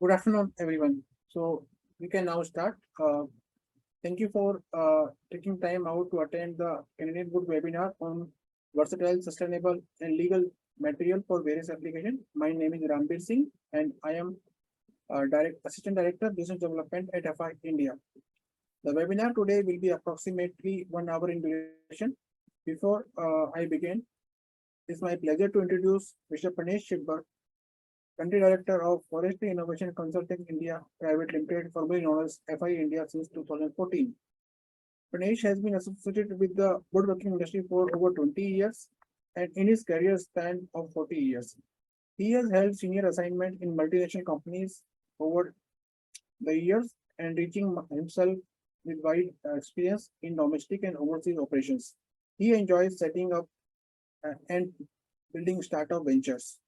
Good afternoon, everyone. So we can now start. Thank you for taking time out to attend the Canadian Wood webinar on versatile, sustainable, and legal material for various applications. My name is Rambir Singh, and I am Assistant Director, Business Development at FI India. The webinar today will be approximately 1 hour in duration. Before I begin, it's my pleasure to introduce Mr. Panesh Shibbar, Country Director of Forestry Innovation Consulting India Private Limited, formerly known as FI India since 2014. Panesh has been associated with the woodworking industry for over 20 years and in his career span of 40 years. He has held senior assignment in multinational companies over the years and reaching himself with wide experience in domestic and overseas operations. He enjoys setting up and building startup ventures.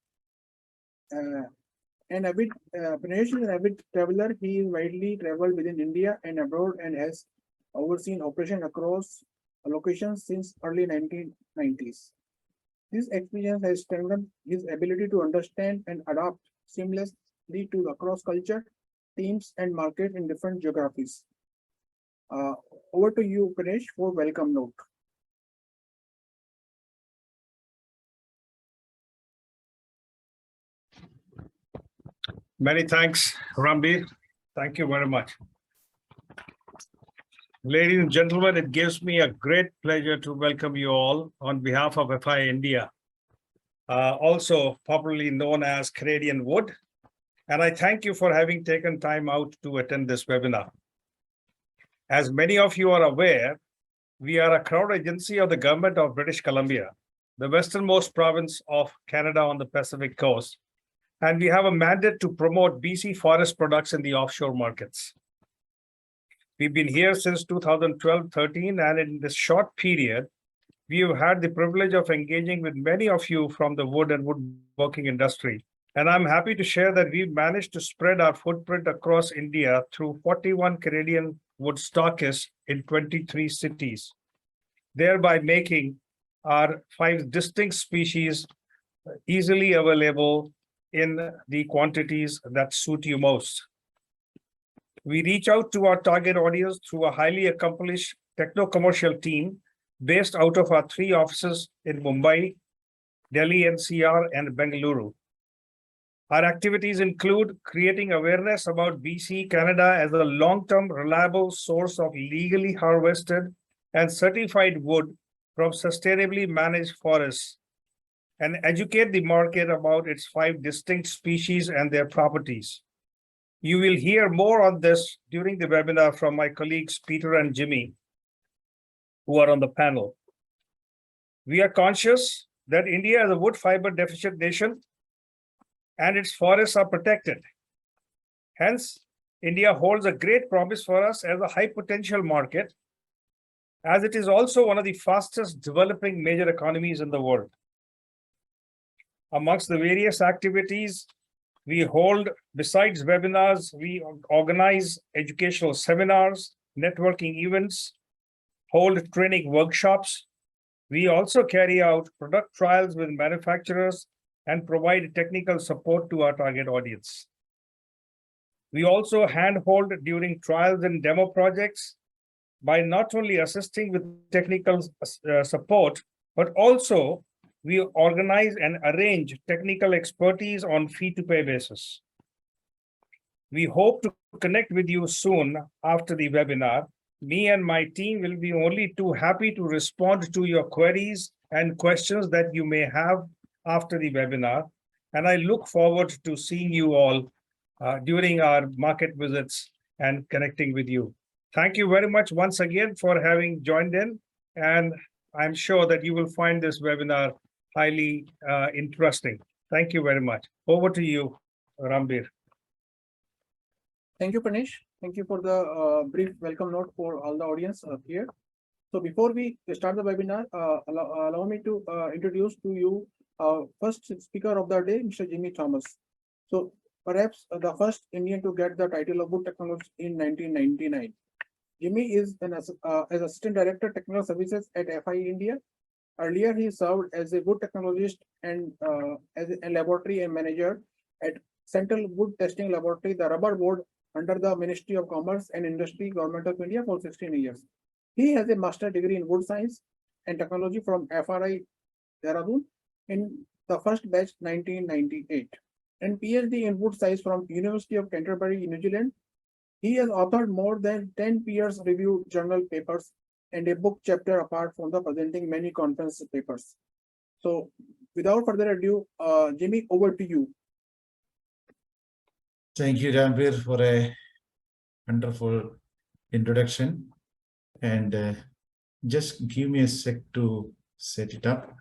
Panesh is an avid traveler. He is widely traveled within India and abroad and has overseen operation across locations since early 1990s. This experience has strengthened his ability to understand and adapt seamlessly to across culture, teams, and market in different geographies. Over to you, Panesh, for welcome note. Many thanks, Rambir. Thank you very much. Ladies and gentlemen, it gives me a great pleasure to welcome you all on behalf of FI India, also popularly known as Canadian Wood. And I thank you for having taken time out to attend this webinar. As many of you are aware, we are a crowd agency of the government of British Columbia, the westernmost province of Canada on the Pacific coast. And we have a mandate to promote BC forest products in the offshore markets. We've been here since 2012-13, and in this short period, we have had the privilege of engaging with many of you from the wood and woodworking industry. And I'm happy to share that we've managed to spread our footprint across India through 41 Canadian wood stockists in 23 cities, thereby making our 5 distinct species easily available in the quantities that suit you most. We reach out to our target audience through a highly accomplished techno-commercial team based out of our 3 offices in Mumbai, Delhi NCR, and Bengaluru. Our activities include creating awareness about BC, Canada as a long-term reliable source of legally harvested and certified wood from sustainably managed forests, and educate the market about its 5 distinct species and their properties. You will hear more on this during the webinar from my colleagues Peter and Jimmy, who are on the panel. We are conscious that India is a wood fiber deficient nation and its forests are protected. Hence, India holds a great promise for us as a high potential market, as it is also one of the fastest developing major economies in the world. Amongst the various activities we hold, besides webinars, we organize educational seminars, networking events, hold training workshops. We also carry out product trials with manufacturers and provide technical support to our target audience. We also handhold during trials and demo projects by not only assisting with technical support, but also we organize and arrange technical expertise on fee-to-pay basis. We hope to connect with you soon after the webinar. Me and my team will be only too happy to respond to your queries and questions that you may have after the webinar. And I look forward to seeing you all during our market visits and connecting with you. Thank you very much once again for having joined in. And I'm sure that you will find this webinar highly interesting. Thank you very much. Over to you, Rambir. Thank you, Panesh. Thank you for the brief welcome note for all the audience here. So before we start the webinar, allow me to introduce to you first speaker of the day, Mr. Jimmy Thomas. So perhaps the first Indian to get the title of wood technologist in 1999. Jimmy is as Assistant Director Technical Services at FI India. Earlier, he served as a wood technologist and as a laboratory and manager at Central Wood Testing Laboratory, the Rubber Board, under the Ministry of Commerce and Industry, Government of India for 16 years. He has a master degree in wood science and technology from FRI Dehradun in the first batch 1998 and PhD in wood science from University of Canterbury, New Zealand. He has authored more than 10 peer-reviewed journal papers and a book chapter apart from the presenting many conference papers. So without further ado, Jimmy, over to you. Thank you, Ranbir, for a wonderful introduction. And just give me a sec to set it up.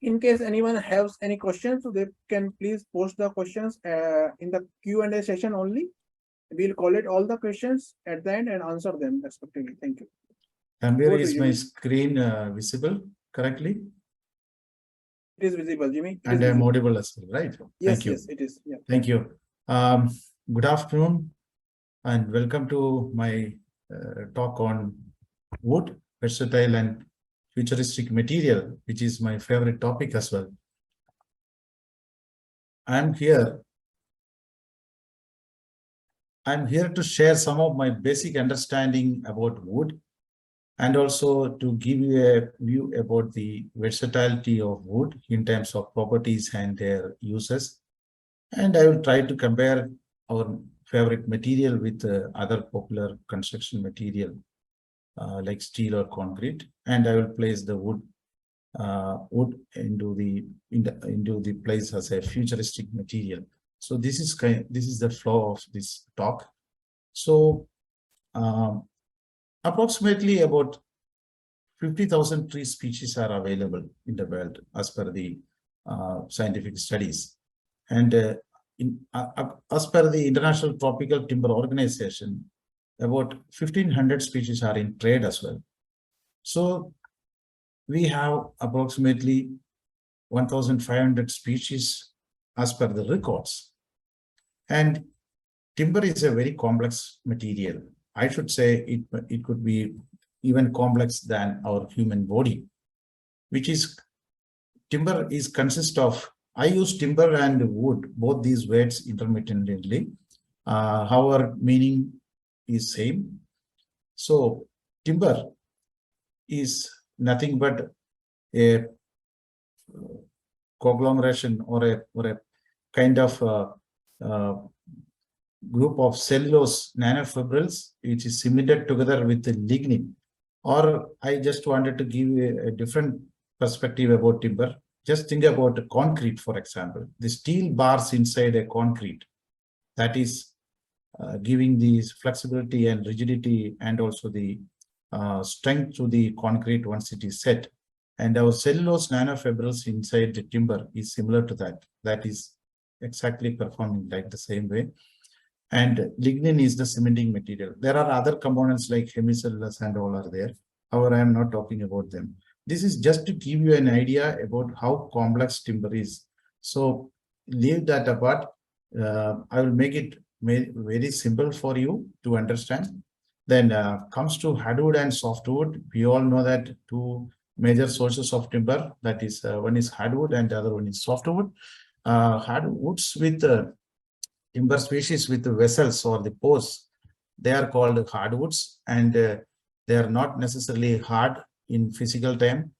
In case anyone has any questions, so they can please post the questions in the Q&A session only. We'll collect all the questions at the end and answer them respectively. Thank you. Ranbir, Over to is you, my Jimmy. screen visible correctly? It is visible, Jimmy. It And is I'm visible. audible as well, right? Yes, Thank you. yes, it is. Yeah. Thank you. Good afternoon and welcome to my talk on wood, versatile and futuristic material, which is my favorite topic as well. I'm here to share some of my basic understanding about wood and also to give you a view about the versatility of wood in terms of properties and their uses. And I will try to compare our favorite material with other popular construction material like steel or concrete. And I will place the wood into the place as a futuristic material. So this is the flow of this talk. So approximately about 50,000 tree species are available in the world as per the scientific studies. And as per the International Tropical Timber Organization, about 1,500 species are in trade as well. So we have approximately 1,500 species as per the records. And timber is a very complex material. I should say it could be even complex than our human body, which is timber is consist of, I use timber and wood, both these words intermittently. However, meaning is same. So timber is nothing but a conglomeration or a kind of group of cellulose nanofibrils, which is cemented together with the lignin. Or I just wanted to give you a different perspective about timber. Just think about concrete, for example. The steel bars inside a concrete, that is giving the flexibility and rigidity and also the strength to the concrete once it is set. And our cellulose nanofibrils inside the timber is similar to that. That is exactly performing like the same way. And lignin is the cementing material. There are other components like hemicellulose and all are there. However, I am not talking about them. This is just to give you an idea about how complex timber is. So leave that apart. I will make it very simple for you to understand. Then comes to hardwood and softwood. We all know that two major sources of timber, that is one is hardwood and the other one is softwood. Hardwoods with timber species with the vessels or the posts, they are called hardwoods, and they are not necessarily hard in physical time.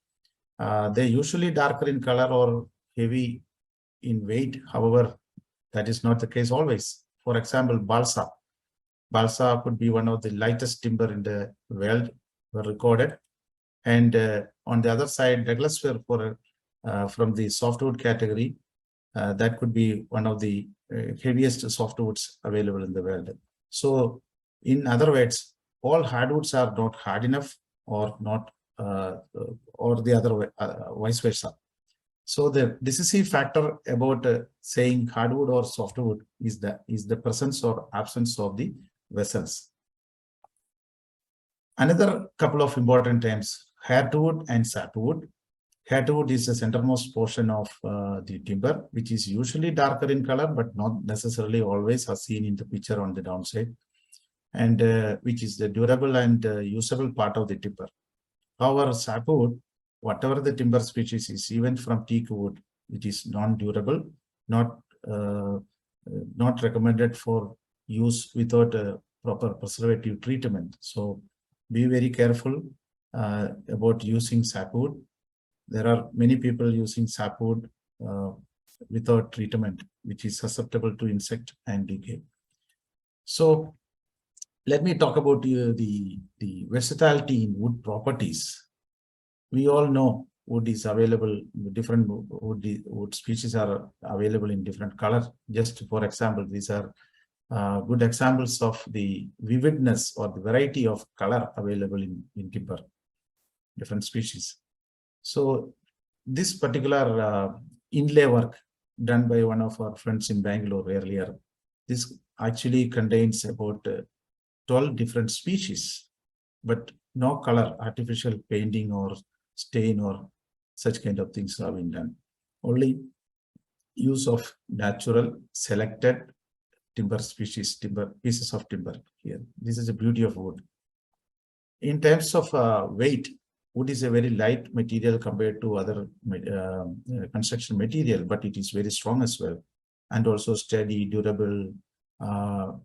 They usually darker in color or heavy in weight. However, that is not the case always. For example, balsa. Balsa could be one of the lightest timber in the world were recorded. And on the other side, Douglas-fir from the softwood category, that could be one of the heaviest softwoods available in the world. So in other words, all hardwoods are not hard enough or not, or the other way, vice versa. So the decisive factor about saying hardwood or softwood is the presence or absence of the vessels. Another couple of important terms, hardwood and sapwood. Hardwood is the centermost portion of the timber, which is usually darker in color, but not necessarily always as seen in the picture on the downside, and which is the durable and usable part of the timber. However, sapwood, whatever the timber species is, even from teak wood, it is non-durable, not not recommended for use without a proper preservative treatment. So be very careful about using sapwood. There are many people using sapwood without treatment, which is susceptible to insect and decay. So let me talk about the versatility in wood properties. We all know wood is available, different wood species are available in different color. Just for example, these are good examples of the vividness or the variety of color available in timber, different species. So this particular inlay work done by one of our friends in Bangalore earlier, this actually contains about 12 different species, but no color, artificial painting or stain or such kind of things have been done. Only use of natural selected timber species, timber pieces of timber here. This is the beauty of wood. In terms of weight, wood is a very light material compared to other construction material, but it is very strong as well, and also steady, durable,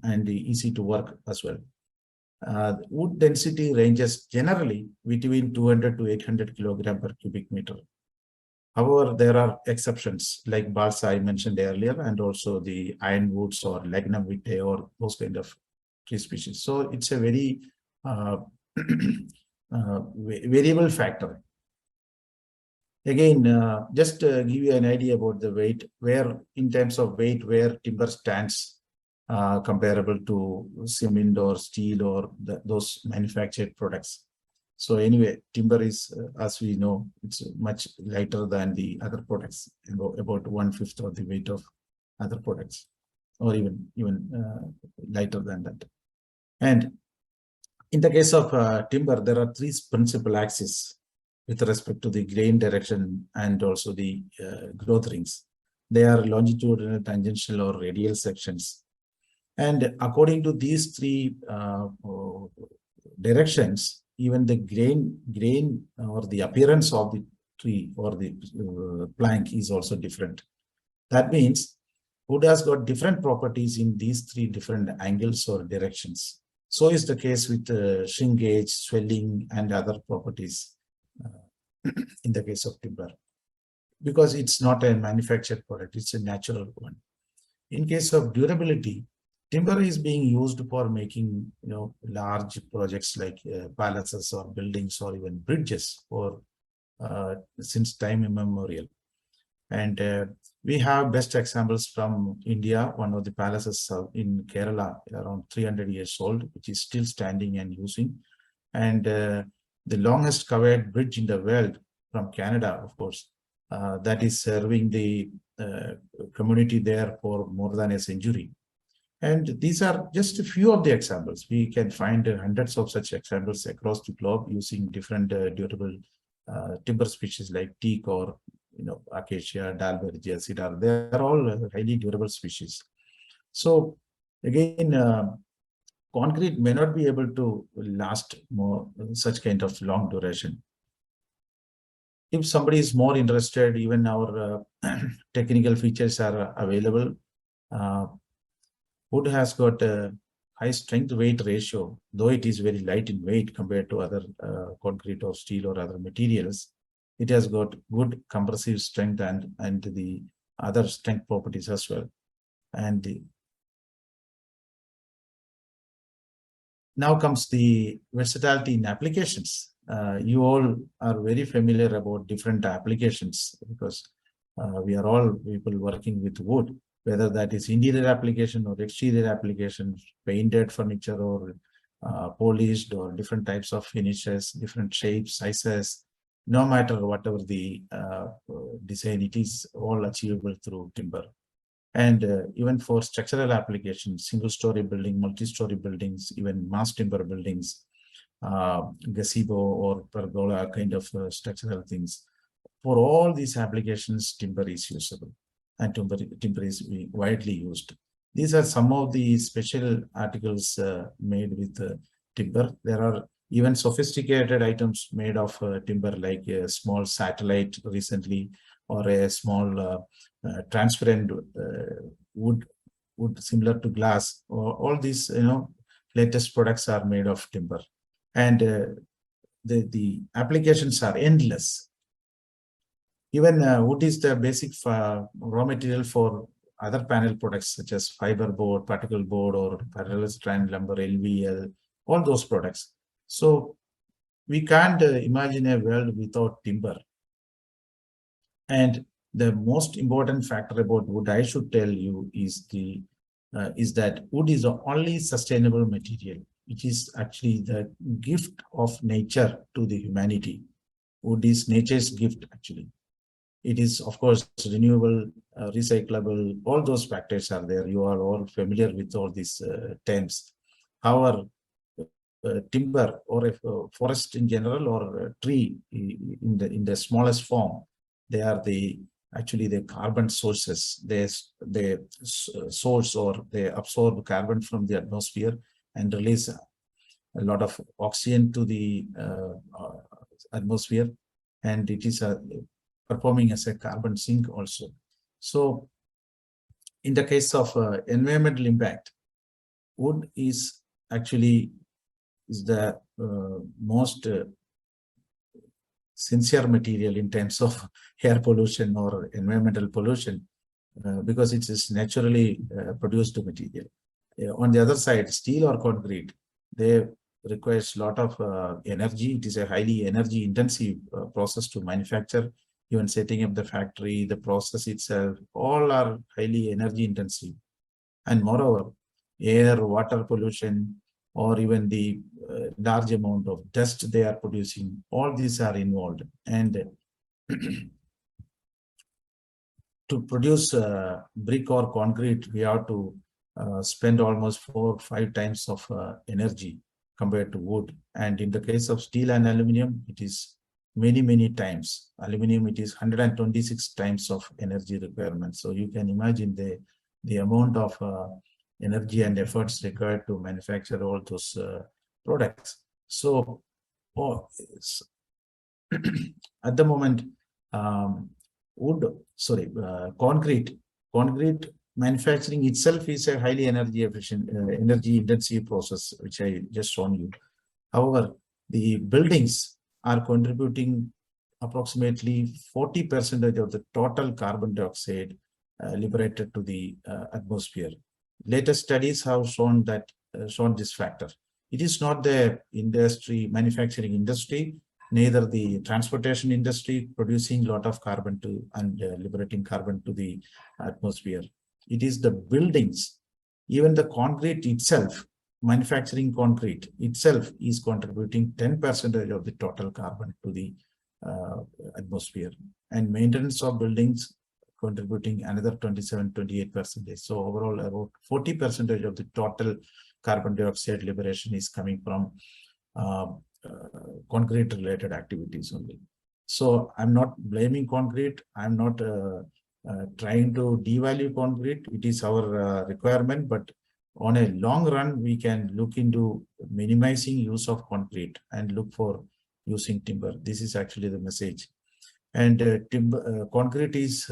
and easy to work as well. Wood density ranges generally between 200 to 800 kilogram per cubic meter. However, there are exceptions like balsa I mentioned earlier, and also the ironwoods or lignum vitae or those kind of tree species. So it's a very variable factor. Again, just give you an idea about the weight, where in terms of weight, where timber stands comparable to cement or steel or those manufactured products. So anyway, timber is, as we know, it's much lighter than the other products, about 1/5 of the weight of other products, or even lighter than that. And in the case of timber, there are three principal axes with respect to the grain direction and also the growth rings. They are longitudinal, tangential, or radial sections. And according to these three directions, even the grain or the appearance of the tree or the plank is also different. That means wood has got different properties in these three different angles or directions. So is the case with shrinkage, swelling, and other properties in the case of timber, because it's not a manufactured product, it's a natural one. In case of durability, timber is being used for making large projects like palaces or buildings or even bridges for since time immemorial. And we have best examples from India. One of the palaces in Kerala, around 300 years old, which is still standing and using. And the longest covered bridge in the world from Canada, of course, that is serving the community there for more than a century. And these are just a few of the examples. We can find hundreds of such examples across the globe using different durable timber species like teak or acacia, dalbergia, cedar. They are all highly durable species. So again, concrete may not be able to last more such kind of long duration. If somebody is more interested, even our technical features are available. Wood has got a high strength weight ratio, though it is very light in weight compared to other concrete or steel or other materials. It has got good compressive strength and the other strength properties as well. And now comes the versatility in applications. You all are very familiar about different applications because we are all people working with wood, whether that is interior application or exterior application, painted furniture or polished or different types of finishes, different shapes, sizes. No matter whatever the design, it is all achievable through timber. And even for structural applications, single-story building, multi-story buildings, even mass timber buildings, gazebo or pergola kind of structural things. For all these applications, timber is usable and timber is widely used. These are some of the special articles made with timber. There are even sophisticated items made of timber, like a small satellite recently, or a small transparent wood similar to glass, or all these, latest products are made of timber. And the applications are endless. Even wood is the basic raw material for other panel products such as fiber board, particle board, or parallel strand lumber, LVL, all those products. So we can't imagine a world without timber. And the most important factor about wood I should tell you is that wood is the only sustainable material. It is actually the gift of nature to the humanity. Wood is nature's gift, actually. It is, of course, renewable, recyclable, all those factors are there. You are all familiar with all these terms. However, timber or a forest in general, or a tree in the smallest form, they are actually the carbon sources. They source, or they absorb carbon from the atmosphere and release a lot of oxygen to the atmosphere, and it is performing as a carbon sink also. So in the case of environmental impact, wood is actually the most sincere material in terms of air pollution or environmental pollution, because it is naturally produced material. On the other side, steel or concrete, they requires a lot of energy. It is a highly energy intensive process to manufacture. Even setting up the factory, the process itself, all are highly energy intensive. And moreover, air, water pollution, or even the large amount of dust they are producing, all these are involved. And to produce brick or concrete, we have to spend almost 4 or 5 times of energy compared to wood. And in the case of steel and aluminum, it is many times. Aluminum, it is 126 times of energy requirement. So you can imagine the amount of energy and efforts required to manufacture all those products. So at the moment, concrete manufacturing itself is a highly energy efficient, energy intensive process, which I just shown you. However, the buildings are contributing approximately 40% of the total carbon dioxide liberated to the atmosphere. Latest studies have shown this factor. It is not the manufacturing industry, neither the transportation industry producing a lot of carbon and liberating carbon to the atmosphere. It is the buildings, even the concrete itself. Manufacturing concrete itself is contributing 10% of the total carbon to the atmosphere, and maintenance of buildings contributing another 27-28%. So overall, about 40% of the total carbon dioxide liberation is coming from concrete related activities only. So I'm not blaming concrete. I'm not trying to devalue concrete. It is our requirement, but on a long run, we can look into minimizing use of concrete and look for using timber. This is actually the message. And concrete is,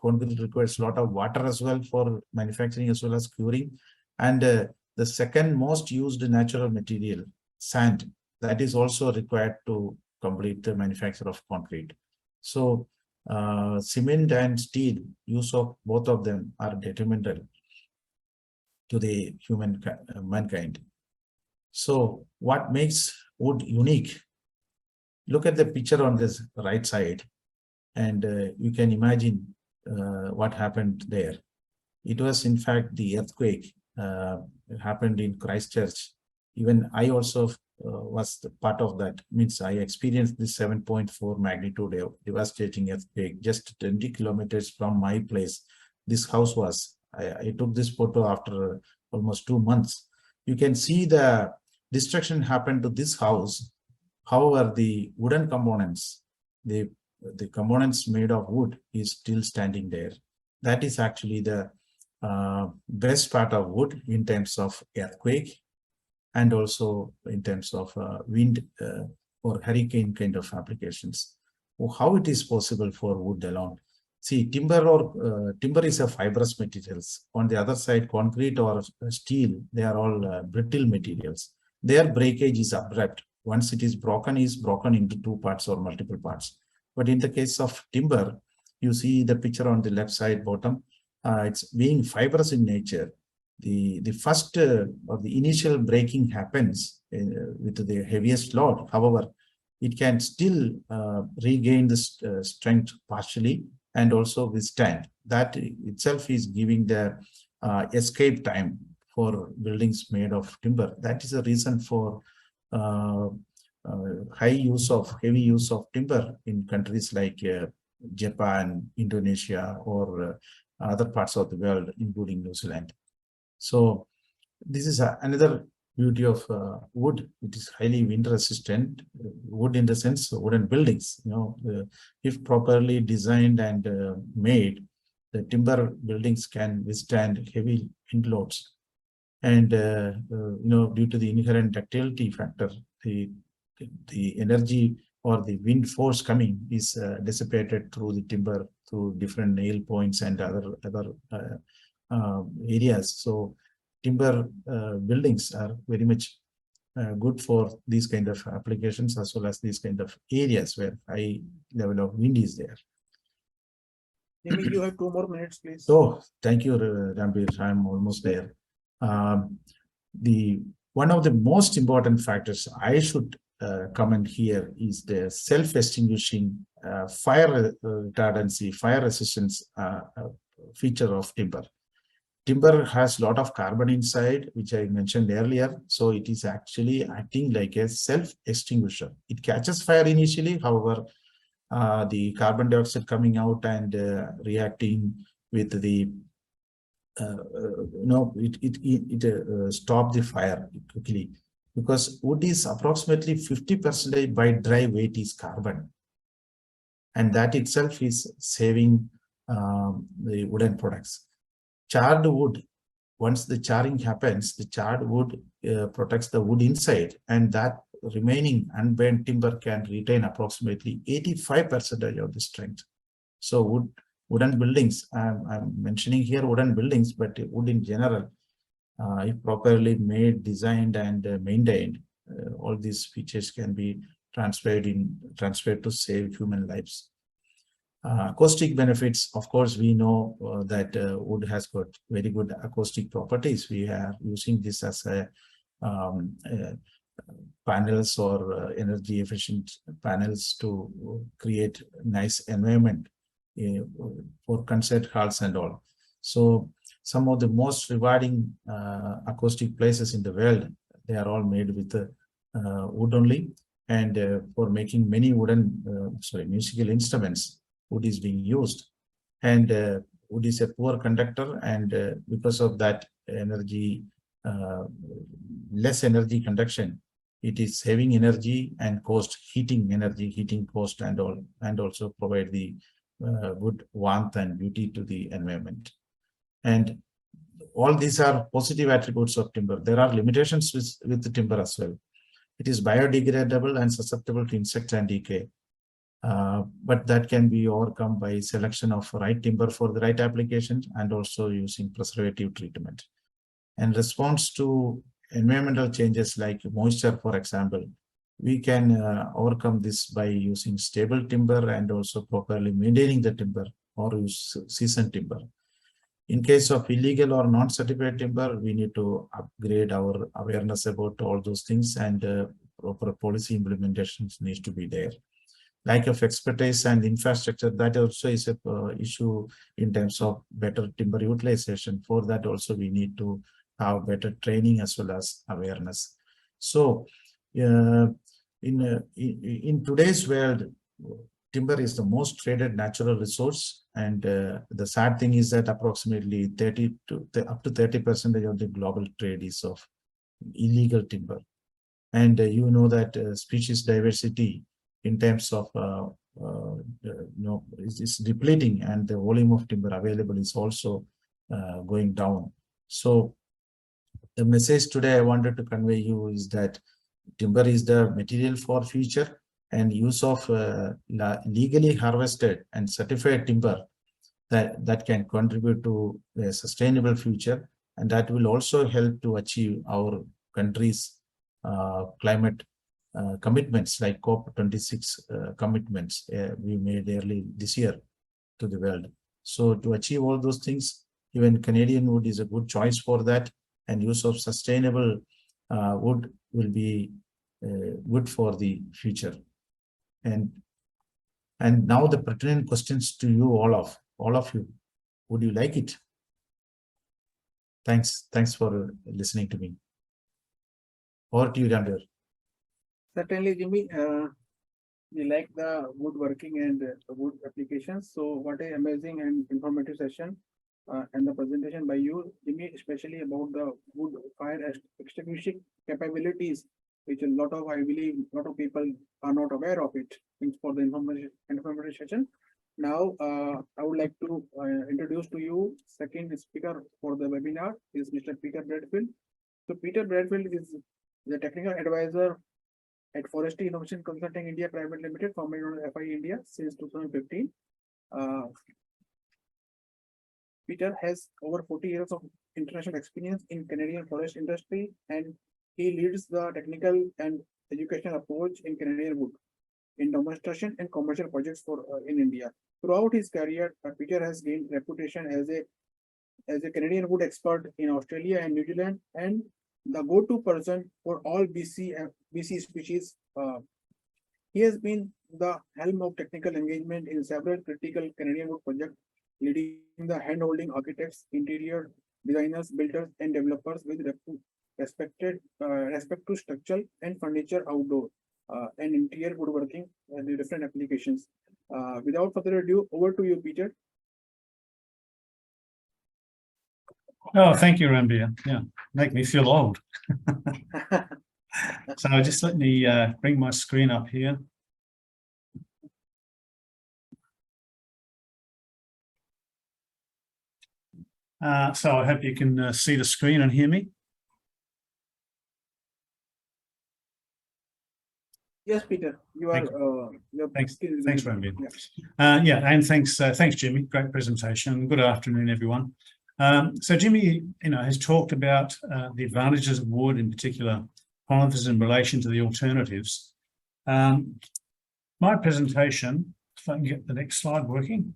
concrete requires a lot of water as well for manufacturing as well as curing. And the second most used natural material, sand, that is also required to complete the manufacture of concrete. So cement and steel, use of both of them are detrimental to the mankind. So what makes wood unique? Look at the picture on this right side, and you can imagine what happened there. It was in fact the earthquake happened in Christchurch. Even I also was part of that. Means I experienced this 7.4 magnitude devastating earthquake just 20 kilometers from my place. This house was. I took this photo after almost 2 months. You can see the destruction happened to this house. However, the wooden components, the components made of wood is still standing there. That is actually the best part of wood in terms of earthquake and also in terms of wind or hurricane kind of applications. How it is possible for wood alone? See, timber is a fibrous materials. On the other side, concrete or steel, they are all brittle materials. Their breakage is abrupt. Once it is broken into two parts or multiple parts. But in the case of timber, you see the picture on the left side bottom. It's being fibrous in nature. The first or the initial breaking happens with the heaviest load. However, it can still regain the strength partially and also withstand. That itself is giving the escape time for buildings made of timber. That is a reason for heavy use of timber in countries like Japan, Indonesia, or other parts of the world, including New Zealand. So this is another beauty of wood. It is highly wind resistant. Wood in the sense wooden buildings. If properly designed and made, the timber buildings can withstand heavy wind loads. And due to the inherent ductility factor, the energy or the wind force coming is dissipated through the timber, through different nail points and other areas. So timber buildings are very much good for these kind of applications, as well as these kind of areas where high level of wind is there. Maybe you have 2 more minutes, please. So thank you, Rambir. I'm almost there. One of the most important factors I should comment here is the self-extinguishing fire retardancy, fire resistance feature of timber. Timber has a lot of carbon inside, which I mentioned earlier. So it is actually acting like a self-extinguisher. It catches fire initially. However, the carbon dioxide coming out and reacting with the it stop the fire quickly, because wood is approximately 50% by dry weight is carbon, and that itself is saving the wooden products. Charred wood, once the charring happens, the charred wood protects the wood inside, and that remaining unburned timber can retain approximately 85% of the strength. So wooden buildings, I'm mentioning here wooden buildings, but wood in general, if properly made, designed, and maintained, all these features can be transferred to save human lives. Acoustic benefits, of course, we know that wood has got very good acoustic properties. We are using this as panels or energy efficient panels to create nice environment for concert halls and all. So some of the most rewarding acoustic places in the world, they are all made with wood only. And for making many musical instruments, wood is being used. And wood is a poor conductor, and because of that less energy conduction, it is saving energy and heating cost and all, and also provide the good warmth and beauty to the environment. And all these are positive attributes of timber. There are limitations with the timber as well. It is biodegradable and susceptible to insect and decay. But that can be overcome by selection of right timber for the right application, and also using preservative treatment. And response to environmental changes like moisture, for example, we can overcome this by using stable timber and also properly maintaining the timber, or use seasoned timber. In case of illegal or non-certified timber, we need to upgrade our awareness about all those things, and proper policy implementations needs to be there. Lack of expertise and infrastructure, that also is a issue in terms of better timber utilization. For that also we need to have better training as well as awareness. So in today's world, timber is the most traded natural resource, and the sad thing is that approximately up to 30% of the global trade is of illegal timber. And you know that species diversity in terms of is depleting, and the volume of timber available is also going down. So the message today I wanted to convey you is that timber is the material for future, and use of legally harvested and certified timber that can contribute to a sustainable future, and that will also help to achieve our country's climate commitments, like COP26 commitments we made early this year to the world. So to achieve all those things, even Canadian wood is a good choice for that, and use of sustainable wood will be good for the future. And now the pertinent questions to you, all of you. Would you like it? Thanks for listening to me. Over to you, Ramdev. Certainly, Jimmy. We like the woodworking and wood applications. So what an amazing and informative session and the presentation by you, Jimmy, especially about the wood fire extinguishing capabilities, which I believe a lot of people are not aware of it. Thanks for the informative session. Now, I would like to introduce to you second speaker for the webinar is Mr. Peter Bradfield. So Peter Bradfield is the technical advisor at Forestry Innovation Consulting India Private Limited, formerly known as FI India, since 2015. Peter has over 40 years of international experience in Canadian forest industry, and he leads the technical and educational approach in Canadian wood in demonstration and commercial projects for in India. Throughout his career, Peter has gained reputation as a Canadian wood expert in Australia and New Zealand, and the go-to person for all BC species. He has been the helm of technical engagement in several critical Canadian wood projects, leading the hand-holding architects, interior designers, builders, and developers with respect to structural and furniture, outdoor and interior woodworking and the different applications. Without further ado, over to you, Peter. Oh, thank you, Ramdev. Yeah, make me feel old. So just let me bring my screen up here. So I hope you can see the screen and hear me. Yes, Peter, you are. Thanks, Ramdev. Yeah, and thanks, Jimmy. Great presentation. Good afternoon, everyone. So Jimmy, has talked about the advantages of wood, in particular, conifers in relation to the alternatives. My presentation, if I can get the next slide working.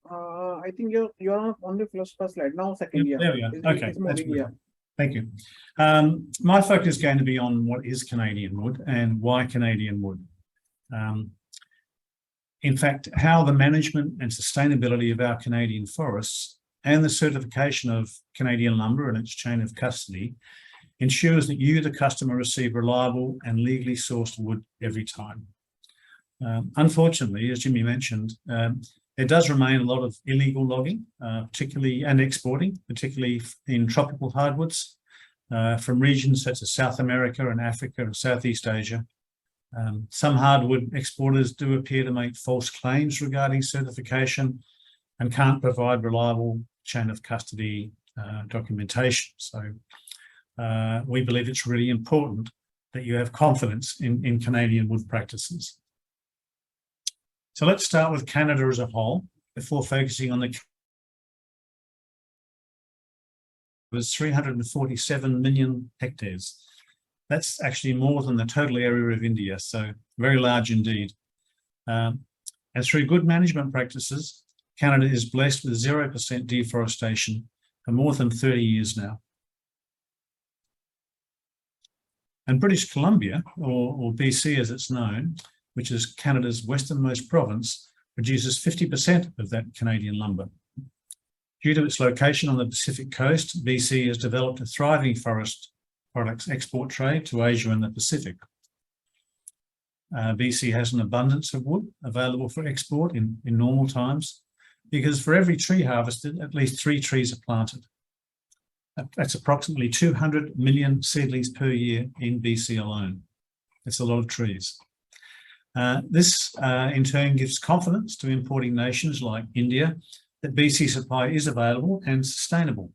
I think you're on the first slide now. Second, There we are. Okay, that's good. Thank you. My focus is going to be on what is Canadian wood and why Canadian wood. In fact, how the management and sustainability of our Canadian forests and the certification of Canadian lumber and its chain of custody ensures that you, the customer, receive reliable and legally sourced wood every time. Unfortunately, as Jimmy mentioned, there does remain a lot of illegal logging, particularly and exporting, particularly in tropical hardwoods from regions such as South America and Africa and Southeast Asia. Some hardwood exporters do appear to make false claims regarding certification and can't provide reliable chain of custody documentation. So we believe it's really important that you have confidence in Canadian wood practices. So let's start with Canada as a whole before focusing on the 347 million hectares. That's actually more than the total area of India, so very large indeed. And through good management practices, Canada is blessed with 0% deforestation for more than 30 years now. And British Columbia, or BC as it's known, which is Canada's westernmost province, produces 50% of that Canadian lumber. Due to its location on the Pacific coast, BC has developed a thriving forest products export trade to Asia and the Pacific. BC has an abundance of wood available for export in normal times, because for every tree harvested, at least 3 trees are planted. That's approximately 200 million seedlings per year in BC alone. That's a lot of trees. This in turn gives confidence to importing nations like India, that BC supply is available and sustainable.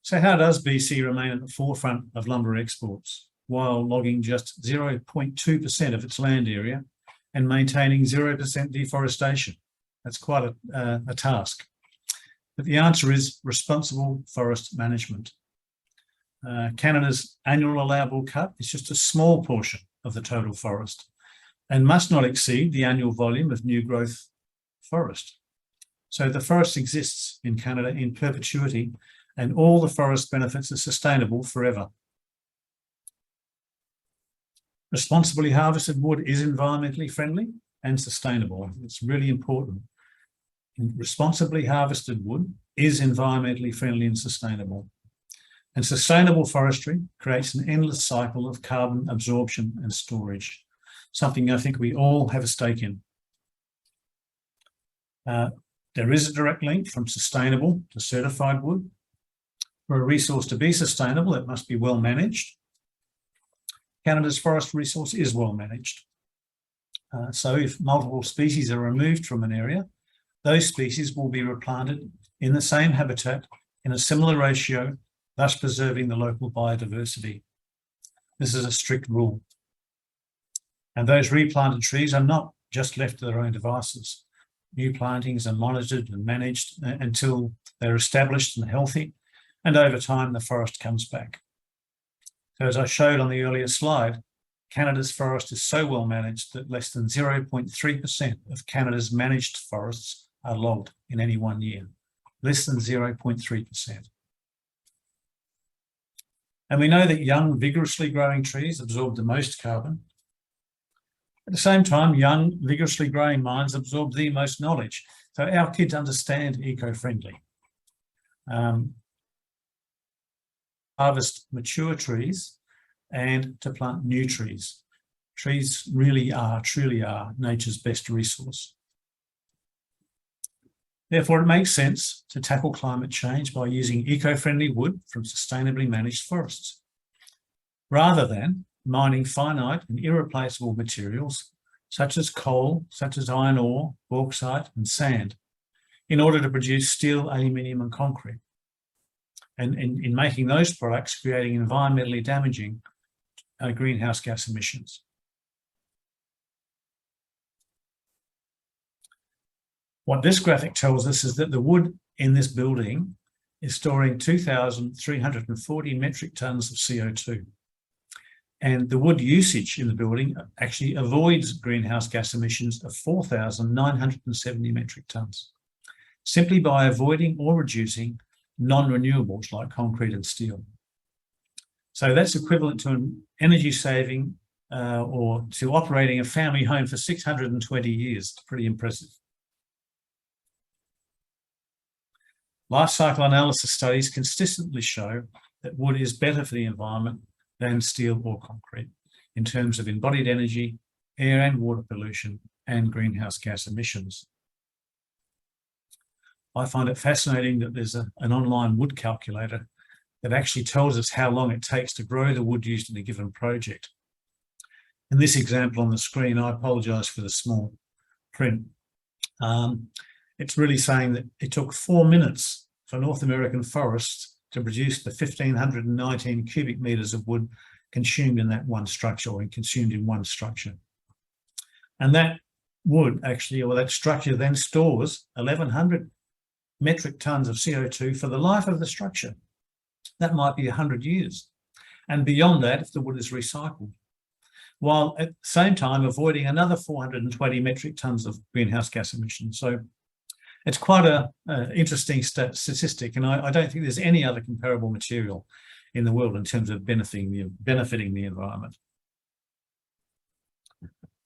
So how does BC remain at the forefront of lumber exports while logging just 0.2% of its land area and maintaining 0% deforestation? That's quite a task. But the answer is responsible forest management. Canada's annual allowable cut is just a small portion of the total forest and must not exceed the annual volume of new growth forest. So the forest exists in Canada in perpetuity, and all the forest benefits are sustainable forever. Responsibly harvested wood is environmentally friendly and sustainable. It's really important. Responsibly harvested wood is environmentally friendly and sustainable. And sustainable forestry creates an endless cycle of carbon absorption and storage, something I think we all have a stake in. There is a direct link from sustainable to certified wood. For a resource to be sustainable, it must be well managed. Canada's forest resource is well managed. So if multiple species are removed from an area, those species will be replanted in the same habitat in a similar ratio, thus preserving the local biodiversity. This is a strict rule. And those replanted trees are not just left to their own devices. New plantings are monitored and managed until they're established and healthy, and over time the forest comes back. So as I showed on the earlier slide, Canada's forest is so well managed that less than 0.3% of Canada's managed forests are logged in any one year. Less than 0.3%. And we know that young, vigorously growing trees absorb the most carbon. At the same time, young, vigorously growing minds absorb the most knowledge. So our kids understand eco-friendly. Harvest mature trees and to plant new trees. Trees really are, truly are, nature's best resource. Therefore, it makes sense to tackle climate change by using eco-friendly wood from sustainably managed forests, rather than mining finite and irreplaceable materials such as coal, such as iron ore, bauxite and sand, in order to produce steel, aluminium and concrete. And in making those products, creating environmentally damaging greenhouse gas emissions. What this graphic tells us is that the wood in this building is storing 2,340 metric tonnes of CO2. And the wood usage in the building actually avoids greenhouse gas emissions of 4,970 metric tonnes, simply by avoiding or reducing non-renewables like concrete and steel. So that's equivalent to an energy saving or to operating a family home for 620 years. Pretty impressive. Life cycle analysis studies consistently show that wood is better for the environment than steel or concrete in terms of embodied energy, air and water pollution, and greenhouse gas emissions. I find it fascinating that there's an online wood calculator that actually tells us how long it takes to grow the wood used in a given project. In this example on the screen, I apologise for the small print. It's really saying that it took 4 minutes for North American forests to produce the 1,519 cubic metres of wood consumed in that one structure, or consumed in one structure. And that wood actually, or that structure then stores 1,100 metric tonnes of CO2 for the life of the structure. That might be 100 years. And beyond that, if the wood is recycled, while at the same time avoiding another 420 metric tonnes of greenhouse gas emissions. So it's quite an interesting statistic, and I don't think there's any other comparable material in the world in terms of benefiting the environment.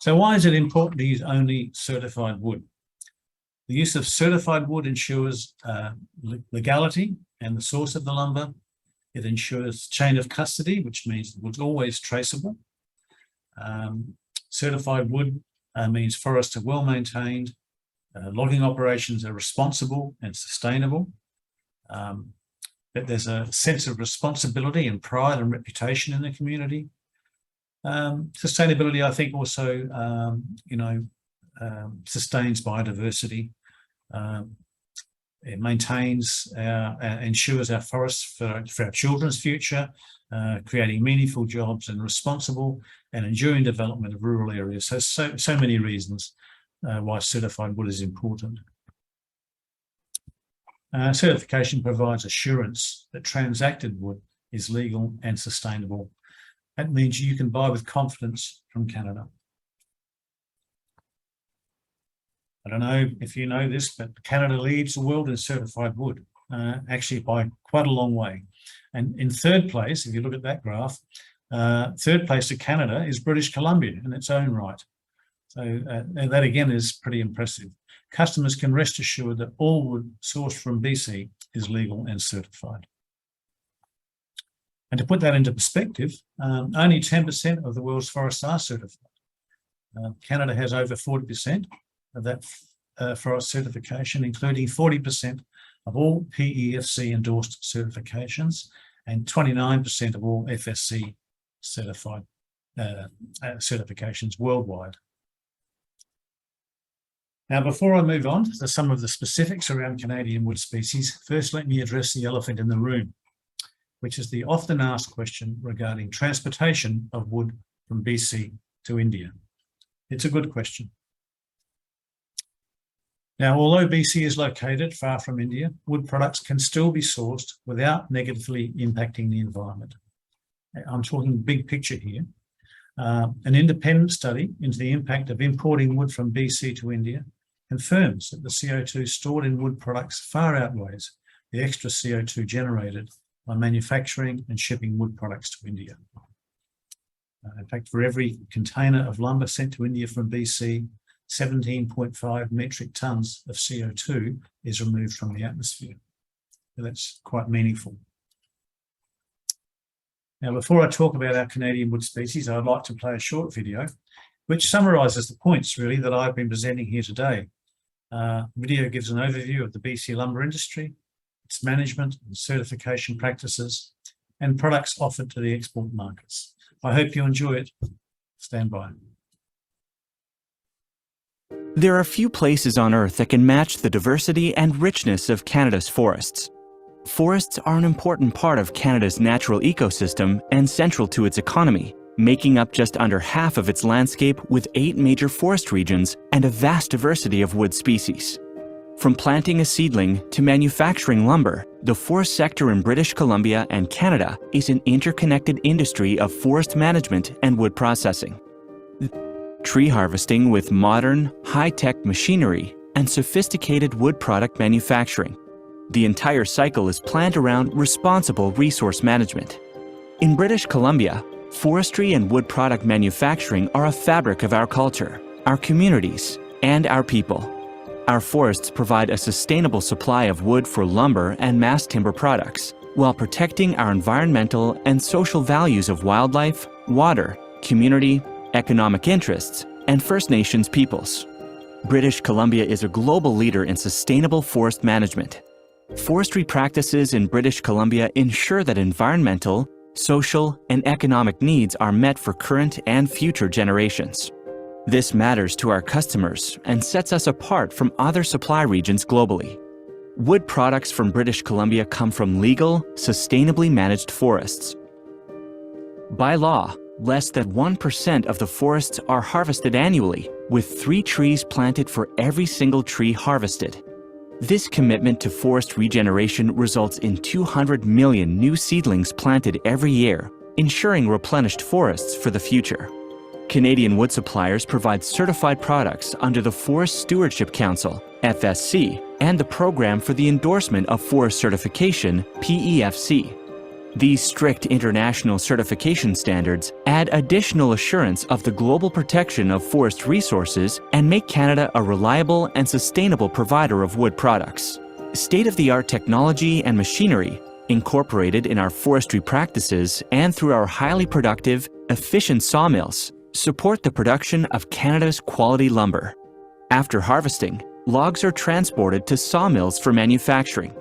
So why is it important to use only certified wood? The use of certified wood ensures legality and the source of the lumber. It ensures chain of custody, which means the wood's always traceable. Certified wood means forests are well maintained, logging operations are responsible and sustainable, that there's a sense of responsibility and pride and reputation in the community. Sustainability, I think, also, sustains biodiversity It maintains, ensures our forests for our children's future, creating meaningful jobs and responsible and enduring development of rural areas. So many reasons why certified wood is important. Certification provides assurance that transacted wood is legal and sustainable. That means you can buy with confidence from Canada. I don't know if you know this, but Canada leads the world in certified wood, actually by quite a long way. And in third place, if you look at that graph, third place to Canada is British Columbia in its own right. So that again is pretty impressive. Customers can rest assured that all wood sourced from BC is legal and certified. And to put that into perspective, only 10% of the world's forests are certified. Canada has over 40% of that forest certification, including 40% of all PEFC endorsed certifications and 29% of all FSC certified certifications worldwide. Now, before I move on to some of the specifics around Canadian wood species, first let me address the elephant in the room, which is the often asked question regarding transportation of wood from BC to India. It's a good question. Now, although BC is located far from India, wood products can still be sourced without negatively impacting the environment. I'm talking big picture here. An independent study into the impact of importing wood from BC to India confirms that the CO2 stored in wood products far outweighs the extra CO2 generated by manufacturing and shipping wood products to India. In fact, for every container of lumber sent to India from BC, 17.5 metric tons of CO2 is removed from the atmosphere. So that's quite meaningful. Now, before I talk about our Canadian wood species, I'd like to play a short video which summarises the points really that I've been presenting here today. Video gives an overview of the BC lumber industry, its management and certification practices, and products offered to the export markets. I hope you enjoy it. Stand by. There are few places on Earth that can match the diversity and richness of Canada's forests. Forests are an important part of Canada's natural ecosystem and central to its economy, making up just under half of its landscape with 8 major forest regions and a vast diversity of wood species. From planting a seedling to manufacturing lumber, the forest sector in British Columbia and Canada is an interconnected industry of forest management and wood processing. Tree harvesting with modern, high-tech machinery and sophisticated wood product manufacturing. The entire cycle is planned around responsible resource management. In British Columbia, forestry and wood product manufacturing are a fabric of our culture, our communities, and our people. Our forests provide a sustainable supply of wood for lumber and mass timber products, while protecting our environmental and social values of wildlife, water, community, economic interests, and First Nations peoples. British Columbia is a global leader in sustainable forest management. Forestry practices in British Columbia ensure that environmental, social, and economic needs are met for current and future generations. This matters to our customers and sets us apart from other supply regions globally. Wood products from British Columbia come from legal, sustainably managed forests. By law, less than 1% of the forests are harvested annually, with 3 trees planted for every single tree harvested. This commitment to forest regeneration results in 200 million new seedlings planted every year, ensuring replenished forests for the future. Canadian wood suppliers provide certified products under the Forest Stewardship Council, FSC, and the Program for the Endorsement of Forest Certification, PEFC. These strict international certification standards add additional assurance of the global protection of forest resources and make Canada a reliable and sustainable provider of wood products. State-of-the-art technology and machinery, incorporated in our forestry practices and through our highly productive, efficient sawmills, support the production of Canada's quality lumber. After harvesting, logs are transported to sawmills for manufacturing.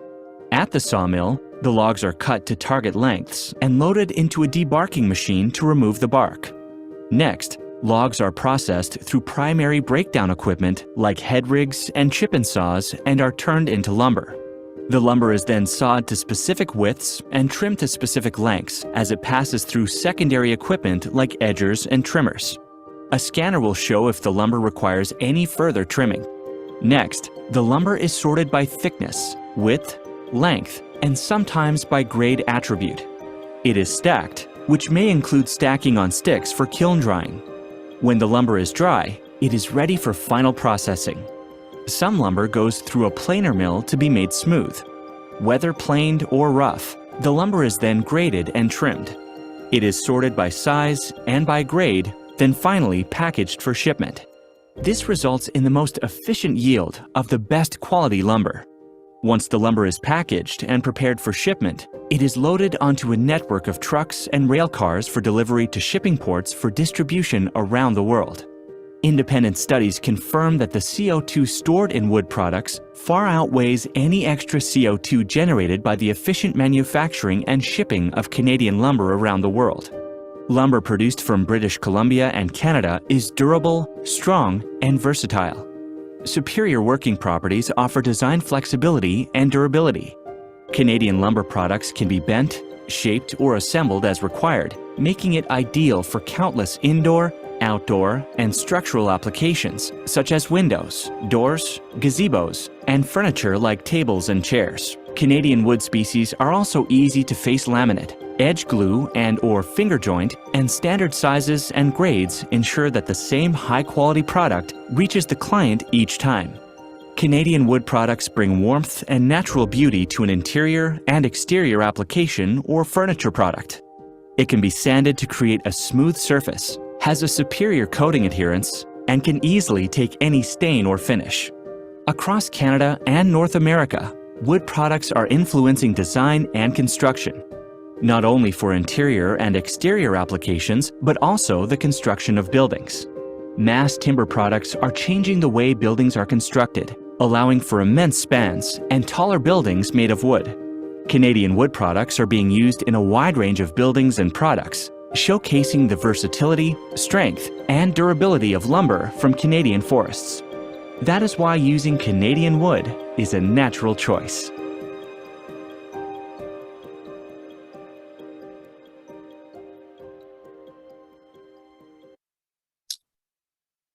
At the sawmill, the logs are cut to target lengths and loaded into a debarking machine to remove the bark. Next, Logs are processed through primary breakdown equipment like head rigs and chip-n saws and are turned into lumber. The lumber is then sawed to specific widths and trimmed to specific lengths as it passes through secondary equipment like edgers and trimmers. A scanner will show if the lumber requires any further trimming. Next, the lumber is sorted by thickness, width, length, and sometimes by grade attribute. It is stacked, which may include stacking on sticks for kiln drying. When the lumber is dry, it is ready for final processing. Some lumber goes through a planer mill to be made smooth. Whether planed or rough, the lumber is then graded and trimmed. It is sorted by size and by grade, then finally packaged for shipment. This results in the most efficient yield of the best quality lumber. Once the lumber is packaged and prepared for shipment, it is loaded onto a network of trucks and rail cars for delivery to shipping ports for distribution around the world. Independent studies confirm that the CO2 stored in wood products far outweighs any extra CO2 generated by the efficient manufacturing and shipping of Canadian lumber around the world. Lumber produced from British Columbia and Canada is durable, strong, and versatile. Superior working properties offer design flexibility and durability. Canadian lumber products can be bent, shaped, or assembled as required, making it ideal for countless indoor, outdoor, and structural applications, such as windows, doors, gazebos, and furniture like tables and chairs. Canadian wood species are also easy to face laminate, edge glue and/or finger joint, and standard sizes and grades ensure that the same high-quality product reaches the client each time. Canadian wood products bring warmth and natural beauty to an interior and exterior application or furniture product. It can be sanded to create a smooth surface, has a superior coating adherence, and can easily take any stain or finish. Across Canada and North America, wood products are influencing design and construction, not only for interior and exterior applications, but also the construction of buildings. Mass timber products are changing the way buildings are constructed, allowing for immense spans and taller buildings made of wood. Canadian wood products are being used in a wide range of buildings and products, showcasing the versatility, strength, and durability of lumber from Canadian forests. That is why using Canadian wood is a natural choice.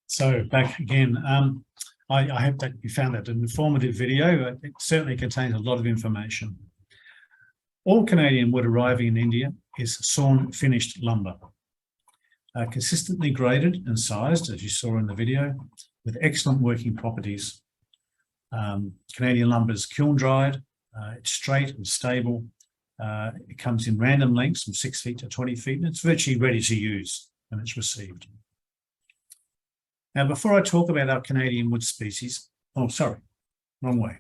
So back again, I hope that you found that an informative video. It certainly contains a lot of information. All Canadian wood arriving in India is sawn finished lumber, consistently graded and sized, as you saw in the video, with excellent working properties. Canadian lumber is kiln dried, it's straight and stable. It comes in random lengths from 6 feet to 20 feet, and it's virtually ready to use when it's received. Now, before I talk about our Canadian wood species, wrong way.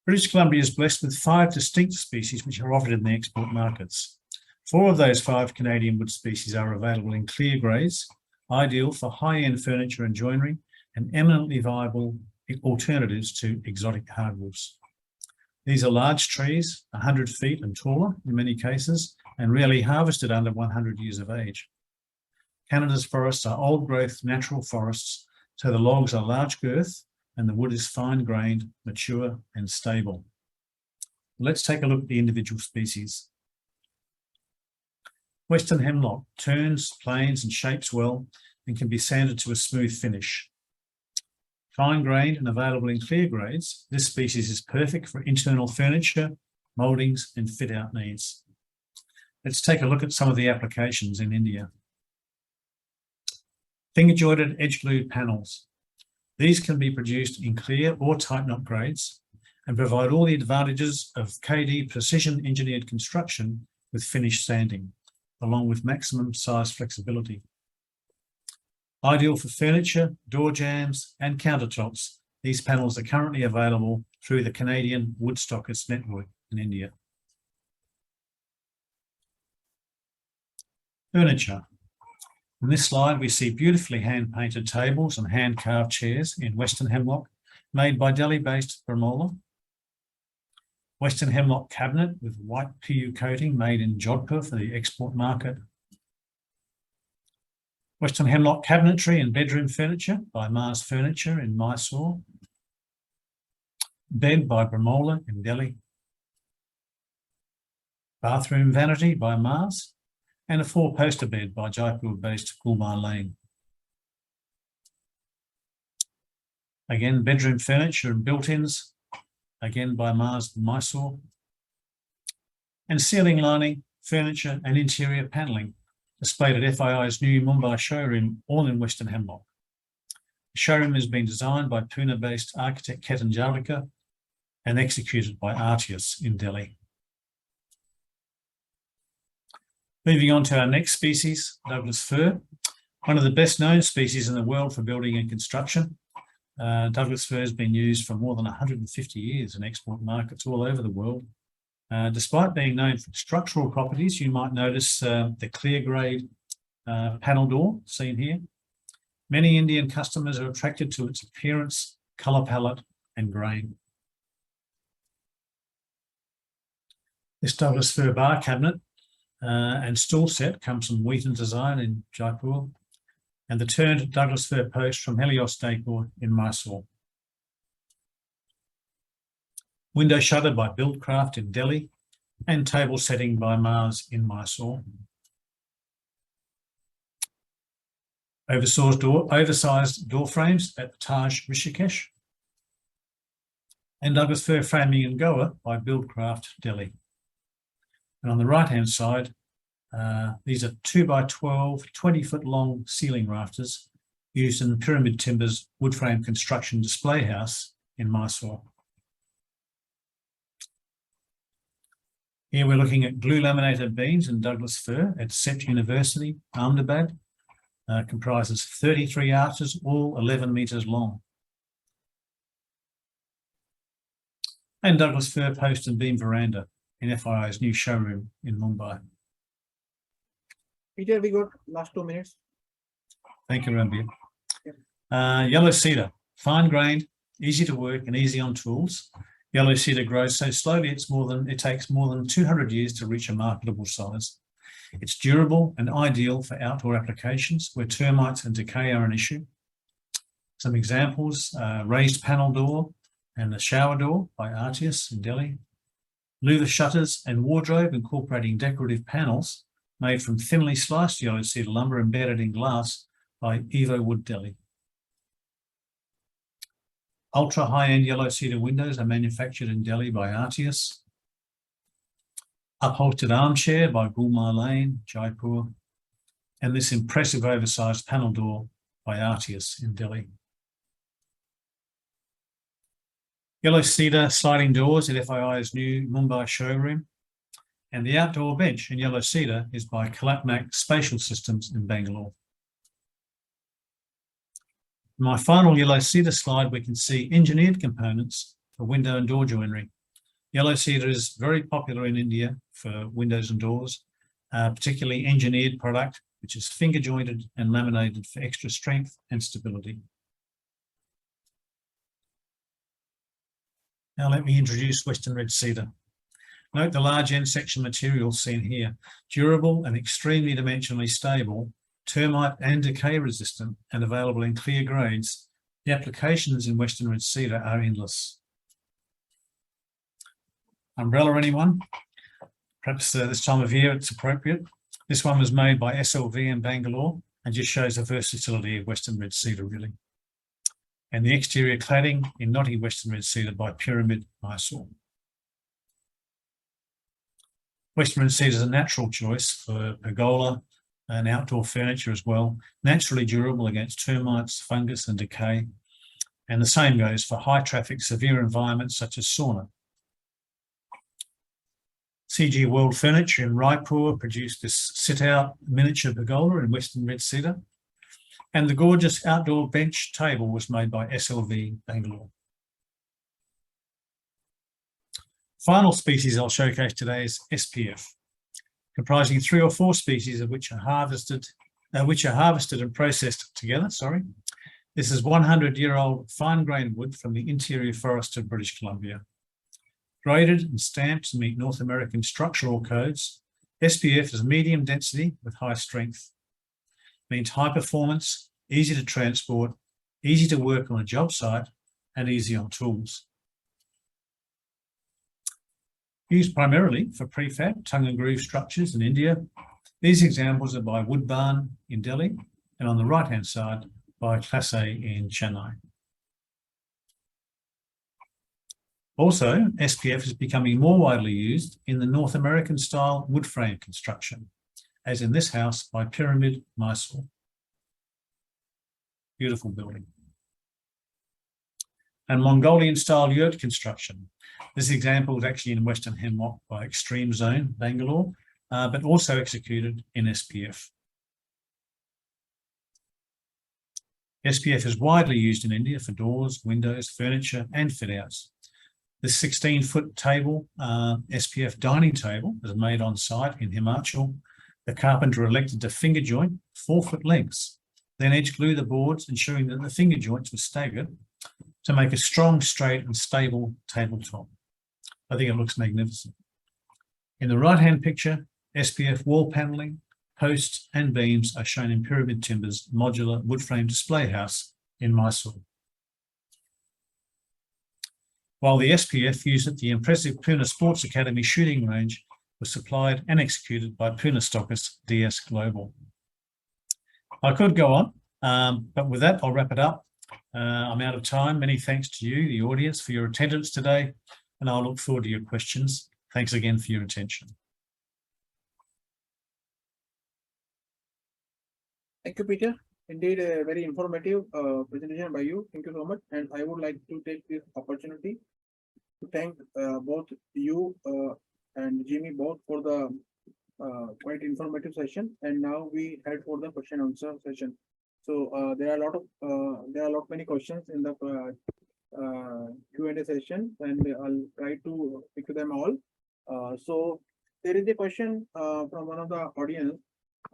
British Columbia is blessed with 5 distinct species which are offered in the export markets. 4 of those 5 Canadian wood species are available in clear grades, ideal for high-end furniture and joinery, and eminently viable alternatives to exotic hardwoods. These are large trees, 100 feet and taller in many cases, and rarely harvested under 100 years of age. Canada's forests are old-growth natural forests, so the logs are large girth and the wood is fine-grained, mature, and stable. Let's take a look at the individual species. Western hemlock turns, planes, and shapes well and can be sanded to a smooth finish. Fine-grained and available in clear grades, this species is perfect for internal furniture, mouldings, and fit-out needs. Let's take a look at some of the applications in India. Finger-jointed edge-glued panels. These can be produced in clear or tight knot grades and provide all the advantages of KD precision engineered construction with finished sanding, along with maximum size flexibility. Ideal for furniture, door jambs, and countertops, these panels are currently available through the Canadian Woodstockers Network in India. Furniture. In this slide, we see beautifully hand-painted tables and hand-carved chairs in Western hemlock made by Delhi-based Bramola. Western hemlock cabinet with white PU coating made in Jodhpur for the export market. Western hemlock cabinetry and bedroom furniture by Mars Furniture in Mysore. Bed by Bramola in Delhi. Bathroom vanity by Mars, and a 4-poster bed by Jaipur-based Gulmar Lane. Again, bedroom furniture and built-ins, again by Mars in Mysore. And ceiling lining, furniture and interior panelling displayed at FII's new Mumbai showroom, all in Western hemlock. The showroom has been designed by Pune-based architect Ketan Javadekar and executed by Artius in Delhi. Moving on to our next species, Douglas-fir, one of the best known species in the world for building and construction. Douglas-fir has been used for more than 150 years in export markets all over the world. Despite being known for structural properties, you might notice the clear grade panel door seen here. Many Indian customers are attracted to its appearance, colour palette and grain. This Douglas-fir bar cabinet and stool set comes from Wheaton Design in Jaipur, and the turned Douglas-fir post from Helios Decor in Mysore. Window shutter by Buildcraft in Delhi, and table setting by Mars in Mysore. Oversized door frames at the Taj Rishikesh, and Douglas-fir framing in Goa by Buildcraft Delhi. And on the right-hand side, these are 2x12, 20-foot long ceiling rafters used in the Pyramid Timbers wood frame construction display house in Mysore. Here we're looking at glue laminated beams in Douglas-fir at Set University, Ahmedabad. Comprises 33 arches, all 11 metres long. And Douglas-fir post and beam veranda in FII's new showroom in Mumbai. Peter, we got last 2 minutes. Thank you, Ranbir. Yellow cedar, fine-grained, easy to work and easy on tools. Yellow cedar grows so slowly it takes more than 200 years to reach a marketable size. It's durable and ideal for outdoor applications where termites and decay are an issue. Some examples, raised panel door and the shower door by Artius in Delhi. Louver shutters and wardrobe incorporating decorative panels made from thinly sliced yellow cedar lumber embedded in glass by Evo Wood Delhi. Ultra high-end yellow cedar windows are manufactured in Delhi by Artius. Upholstered armchair by Gulmar Lane, Jaipur. And this impressive oversized panel door by Artius in Delhi. Yellow cedar sliding doors at FII's new Mumbai showroom. And the outdoor bench in yellow cedar is by Kalatmak Spatial Systems in Bangalore. In my final yellow cedar slide, we can see engineered components for window and door joinery. Yellow cedar is very popular in India for windows and doors, particularly engineered product, which is finger jointed and laminated for extra strength and stability. Now let me introduce Western red cedar. Note the large end section material seen here, durable and extremely dimensionally stable, termite and decay resistant and available in clear grades. The applications in Western red cedar are endless. Umbrella, anyone? Perhaps this time of year it's appropriate. This one was made by SLV in Bangalore and just shows the versatility of Western red cedar really. And the exterior cladding in knotty Western red cedar by Pyramid, Mysore. Western red cedar is a natural choice for pergola and outdoor furniture as well, naturally durable against termites, fungus and decay. And the same goes for high traffic, severe environments such as sauna. CG World Furniture in Raipur produced this sit-out miniature pergola in Western red cedar. And the gorgeous outdoor bench table was made by SLV Bangalore. Final species I'll showcase today is SPF, comprising 3 or 4 species of which are harvested and processed together. This is 100-year-old fine-grained wood from the interior forest of British Columbia. Graded and stamped to meet North American structural codes, SPF is medium density with high strength. means high performance, easy to transport, easy to work on a job site, and easy on tools. Used primarily for prefab tongue and groove structures in India. These examples are by Wood Barn in Delhi, and on the right-hand side by Classe in Chennai. Also, SPF is becoming more widely used in the North American style wood frame construction, as in this house by Pyramid, Mysore. Beautiful building. And Mongolian style yurt construction. This example is actually in Western Hemlock by Extreme Zone, Bangalore, but also executed in SPF. SPF is widely used in India for doors, windows, furniture, and fit-outs. This 16-foot table, SPF dining table, was made on site in Himachal. The carpenter elected to finger joint 4-foot lengths, then edge glue the boards, ensuring that the finger joints were staggered to make a strong, straight, and stable tabletop. I think it looks magnificent. In the right-hand picture, SPF wall panelling, posts, and beams are shown in Pyramid Timber's modular wood frame display house in Mysore. While the SPF used at the impressive Pune Sports Academy shooting range was supplied and executed by Pune stockist DS Global. I could go on, but with that, I'll wrap it up. I'm out of time. Many thanks to you, the audience, for your attendance today, and I'll look forward to your questions. Thanks again for your attention. Thank you, Peter. Indeed, a very informative presentation by you. Thank you so much. And I would like to take this opportunity to thank both you and Jimmy both for the quite informative session. And now we head for the question answer session. So there are a lot many questions in the Q&A session, and I'll try to pick them all. So there is a question from one of the audience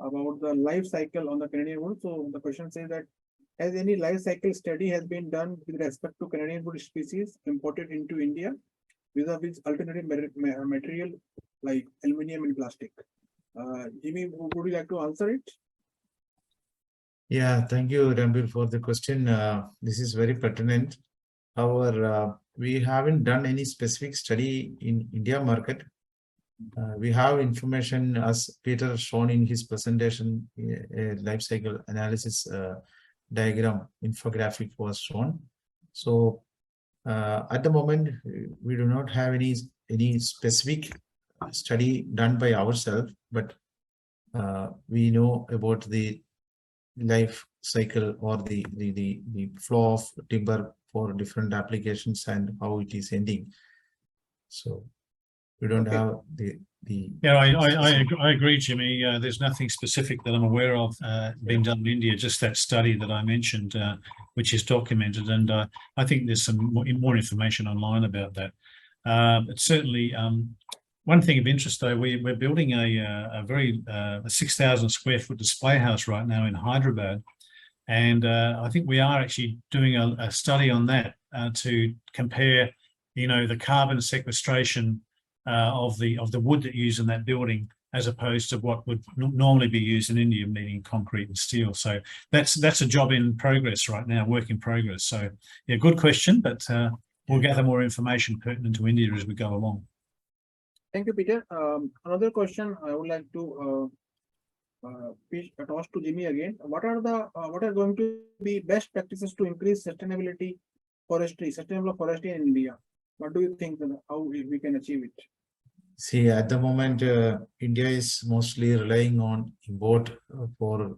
about the life cycle on the Canadian wood. So the question says that, has any life cycle study has been done with respect to Canadian wood species imported into India vis-a-vis alternative material like aluminum and plastic? Jimmy, would you like to answer it? Yeah, thank you, Rambir, for the question. This is very pertinent. However, we haven't done any specific study in India market. We have information, as Peter shown in his presentation, a life cycle analysis diagram infographic was shown. So at the moment, we do not have any specific study done by ourselves, but we know about the life cycle or the flow of timber for different applications and how it is ending. So we don't have the Yeah, I agree, Jimmy. There's nothing specific that I'm aware of being done in India, just that study that I mentioned, which is documented. And I think there's some more information online about that. But certainly, one thing of interest, though, we're building a 6,000 square foot display house right now in Hyderabad. And I think we are actually doing a study on that to compare, the carbon sequestration of the wood that you use in that building, as opposed to what would normally be used in India, meaning concrete and steel. So that's a job in progress right now, work in progress. So yeah, good question, but we'll gather more information pertinent to India as we go along. Thank you, Peter. Another question I would like to toss to Jimmy again. What are going to be best practices to increase sustainable forestry in India? What do you think, how we can achieve it? See, at the moment, India is mostly relying on import for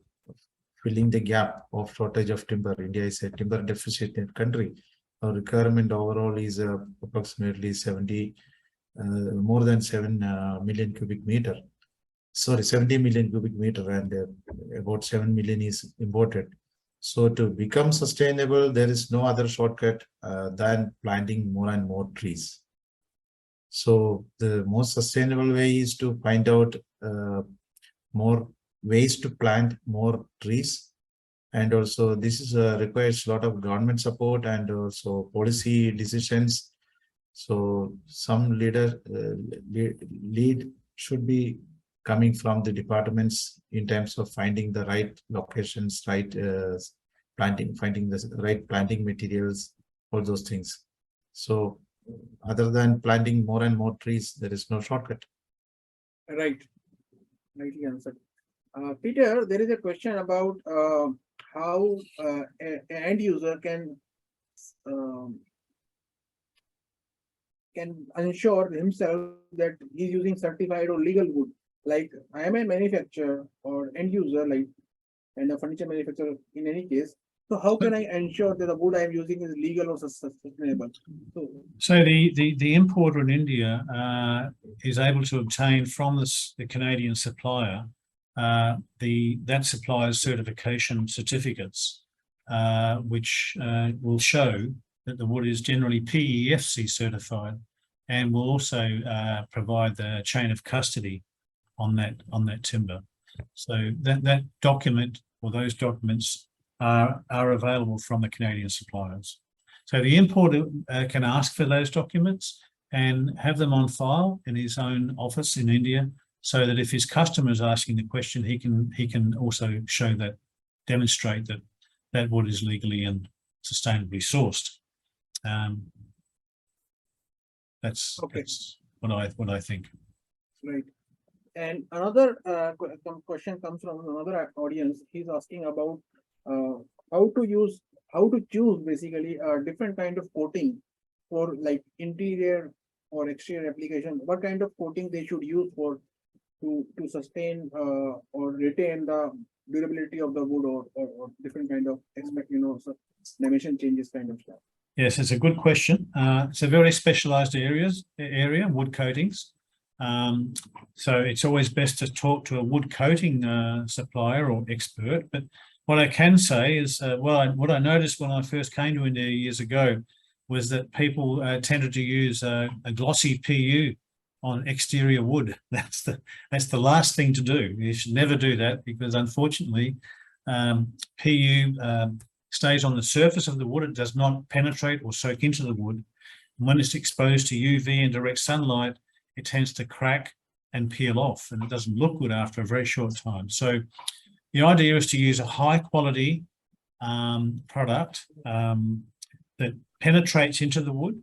filling the gap of shortage of timber. India is a timber deficit country. Our requirement overall is approximately more than 7 million cubic meter. Sorry, 70 million cubic meter, and about 7 million is imported. So to become sustainable, there is no other shortcut than planting more and more trees. So the most sustainable way is to find out more ways to plant more trees. And also this is requires a lot of government support and also policy decisions. So some lead should be coming from the departments in terms of finding the right locations, right finding the right planting materials, all those things. So other than planting more and more trees, there is no shortcut. Right. Rightly answered. Peter, there is a question about how an end user can ensure himself that he's using certified or legal wood. Like I am a manufacturer or end user, like and a furniture manufacturer in any case. So how can I ensure that the wood I am using is legal or sustainable? So the importer in India is able to obtain from the Canadian supplier that supplier's certification certificates, which will show that the wood is generally PEFC certified, and will also provide the chain of custody on that timber. So that document or those documents are available from the Canadian suppliers. So the importer can ask for those documents and have them on file in his own office in India, so that if his customer is asking the question, he can also show that, demonstrate that wood is legally and sustainably sourced. That's what I think. Right. And another question comes from another audience. He's asking about how to choose basically a different kind of coating for like interior or exterior application. What kind of coating they should use to sustain or retain the durability of the wood or different kind of dimension changes kind of stuff. Yes, it's a good question. It's a very specialized area, wood coatings. So it's always best to talk to a wood coating supplier or expert. But what I can say is, what I noticed when I first came to India years ago was that people tended to use a glossy PU on exterior wood. That's the last thing to do. You should never do that, because unfortunately, PU stays on the surface of the wood. It does not penetrate or soak into the wood. And when it's exposed to UV and direct sunlight, it tends to crack and peel off, and it doesn't look good after a very short time. So the idea is to use a high quality product that penetrates into the wood,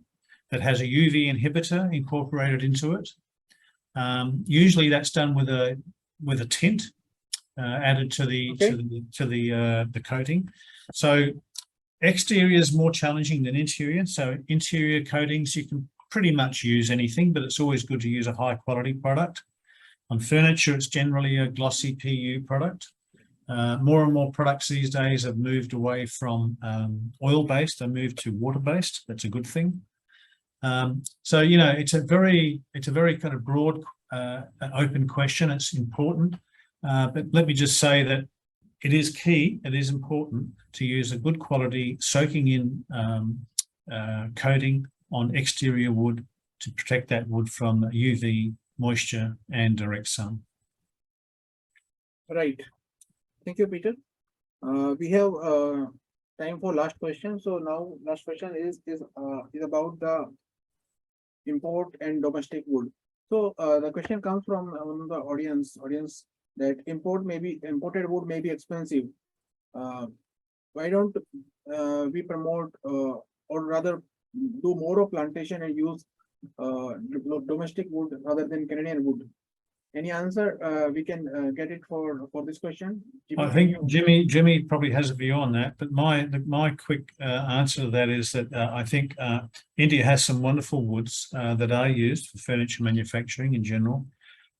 that has a UV inhibitor incorporated into it. Usually that's done with a tint added to the coating. So exterior is more challenging than interior. So interior coatings, you can pretty much use anything, but it's always good to use a high quality product. On furniture, it's generally a glossy PU product. More and more products these days have moved away from oil-based and moved to water-based. That's a good thing. So it's a very kind of broad, open question. It's important, but let me just say that it is key. It is important to use a good quality soaking in coating on exterior wood to protect that wood from UV, moisture, and direct sun. Right. Thank you, Peter. We have time for last question. So now last question is about the import and domestic wood. So the question comes from one of the audience that imported wood may be expensive. Why don't we promote or rather do more of plantation and use domestic wood rather than Canadian wood? Any answer we can get it for this question? Jimmy, I think Jimmy probably has a view on that, but my quick answer to that is that I think India has some wonderful woods that are used for furniture manufacturing in general.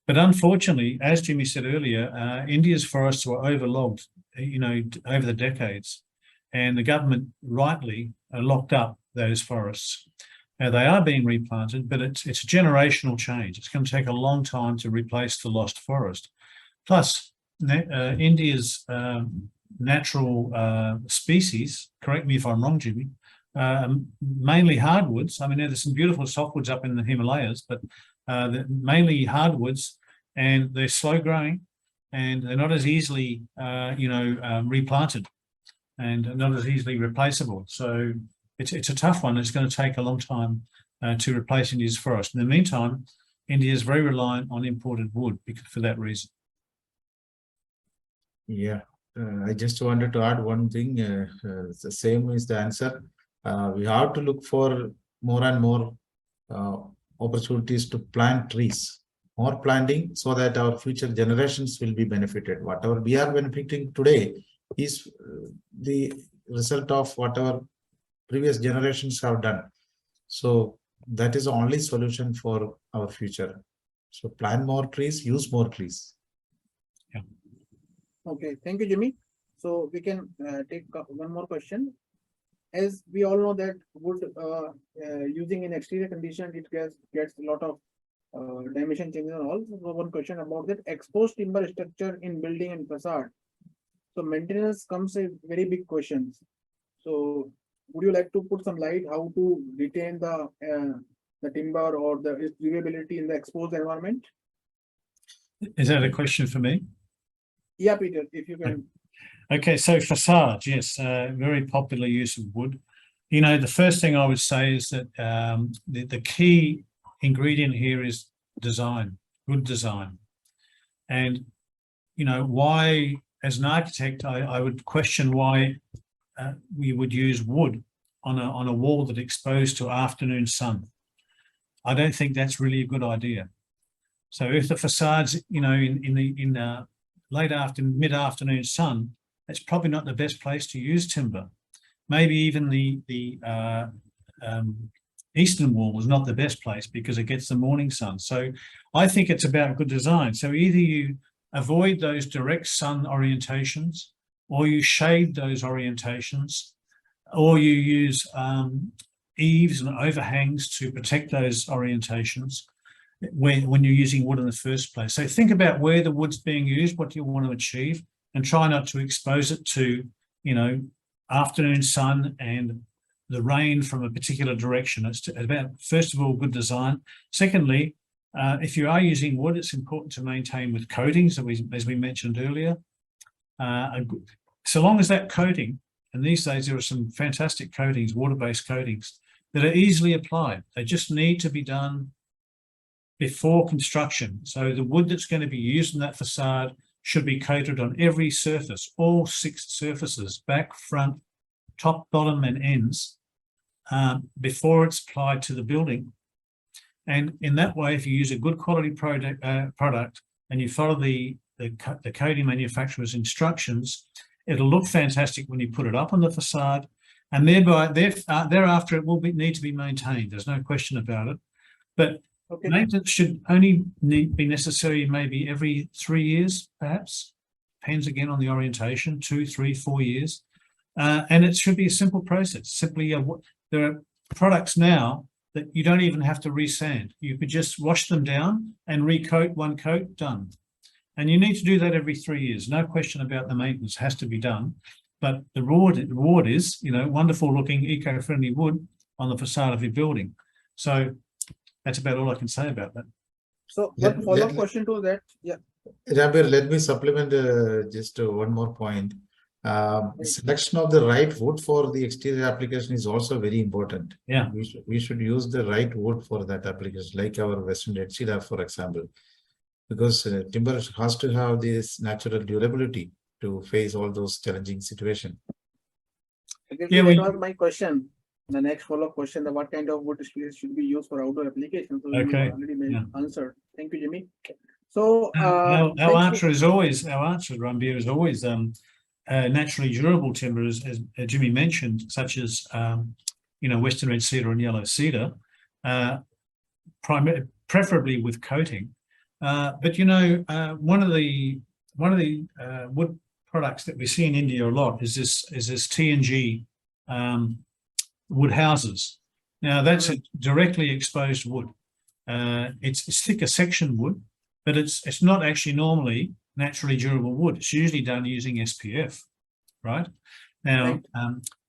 But unfortunately, as Jimmy said earlier, India's forests were overlogged, over the decades, and the government rightly locked up those forests. Now they are being replanted, but it's a generational change. It's going to take a long time to replace the lost forest. Plus, India's natural species, correct me if I'm wrong, Jimmy, mainly hardwoods. I mean, there's some beautiful softwoods up in the Himalayas, but mainly hardwoods, and they're slow growing, and they're not as easily, replanted, and not as easily replaceable. So it's a tough one. It's going to take a long time to replace India's forest. In the meantime, India is very reliant on imported wood for that reason. Yeah, I just wanted to add one thing. The same is the answer. We have to look for more and more opportunities to plant trees, more planting, so that our future generations will be benefited. Whatever we are benefiting today is the result of whatever previous generations have done. So that is the only solution for our future. So plant more trees, use more trees. Okay, thank you, Jimmy. So we can take one more question. As we all know that wood using in exterior condition, it gets a lot of dimension changes and all. So one question about that exposed timber structure in building and facade. So maintenance comes a very big question. So would you like to put some light how to retain the timber or the durability in the exposed environment? Is that a question for me? Yeah, Peter, if you can. Okay, so facade, yes, very popular use of wood. You know, the first thing I would say is that the key ingredient here is design, good design. And, you know, why, as an architect, I would question why we would use wood on a wall that's exposed to afternoon sun. I don't think that's really a good idea. So if the facade's, you know, in mid-afternoon sun, it's probably not the best place to use timber. Maybe even the eastern wall is not the best place because it gets the morning sun. So I think it's about good design. So either you avoid those direct sun orientations, or you shade those orientations, or you use eaves and overhangs to protect those orientations when you're using wood in the first place. So think about where the wood's being used, what you want to achieve, and try not to expose it to, you know, afternoon sun and the rain from a particular direction. It's about, first of all, good design. Secondly, if you are using wood, it's important to maintain with coatings, as we mentioned earlier. So long as that coating, and these days there are some fantastic coatings, water-based coatings, that are easily applied. They just need to be done before construction. So the wood that's going to be used in that facade should be coated on every surface, all 6 surfaces, back, front, top, bottom, and ends, before it's applied to the building. And in that way, if you use a good quality product and you follow the coating manufacturer's instructions, it'll look fantastic when you put it up on the facade, and thereafter it will need to be maintained. There's no question about it. But okay, maintenance should only be necessary maybe every 3 years, perhaps. Depends again on the orientation, 2, 3, 4 years. And it should be a simple process. Simply, there are products now that you don't even have to resand. You could just wash them down and recoat one coat, done. And you need to do that every 3 years. No question about the maintenance has to be done. But the reward is, you know, wonderful looking eco-friendly wood on the facade of your building. So that's about all I can say about that. So one follow-up question to that. Yeah. Rabir, let me supplement just one more point. Selection of the right wood for the exterior application is also very important. Yeah. We should use the right wood for that application, like our Western red cedar, for example, because timber has to have this natural durability to face all those challenging situations. Yeah, that was my question. The next follow-up question: what kind of wood should be used for outdoor applications? So okay, you already answered. Thank you, Jimmy. So our answer, Ranbir, is always naturally durable timber, as Jimmy mentioned, such as you know, Western red cedar and yellow cedar, preferably with coating. But you know, one of the wood products that we see in India a lot is this T&G wood houses. Now that's a directly exposed wood. It's thicker section wood, but it's not actually normally naturally durable wood. It's usually done using SPF, right? Now,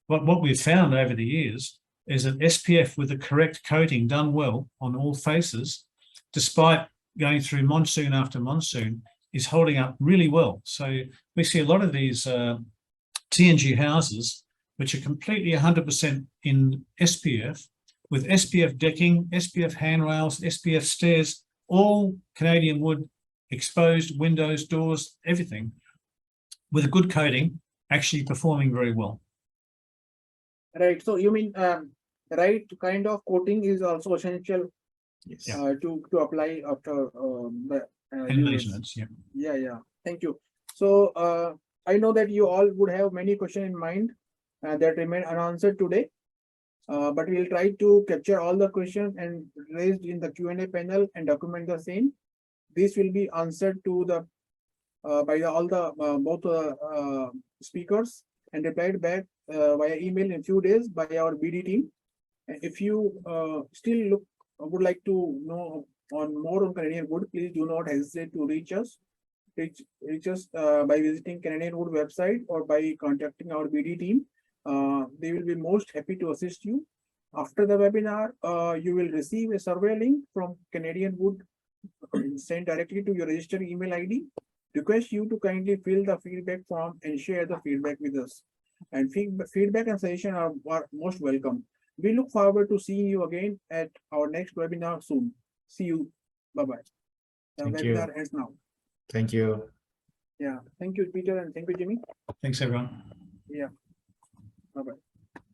what we've found over the years is that SPF with the correct coating done well on all faces, despite going through monsoon after monsoon, is holding up really well. So we see a lot of these T&G houses, which are completely 100% in SPF, with SPF decking, SPF handrails, SPF stairs, all Canadian wood, exposed windows, doors, everything, with a good coating, actually performing very well. Right, so you mean, right kind of coating is also essential Yes. Yeah. to apply after the And use. maintenance, yeah. Yeah, thank you. So I know that you all would have many questions in mind that remain unanswered today. But we'll try to capture all the questions and raised in the Q&A panel and document the same. This will be answered to the by all the both speakers and replied back via email in few days by our BD team. If you still would like to know more on Canadian wood, please do not hesitate to reach us. Reach us by visiting Canadian Wood website or by contacting our BD team. They will be most happy to assist you. After the webinar, you will receive a survey link from Canadian Wood sent directly to your registered email ID. Request you to kindly fill the feedback form and share the feedback with us. And feedback and suggestion are most welcome. We look forward to seeing you again at our next webinar soon. See you. Bye-bye. The Thank you. webinar ends now. Thank you. Yeah. Thank you, Peter, and thank you, Jimmy. Thanks, everyone. Yeah. Bye-bye.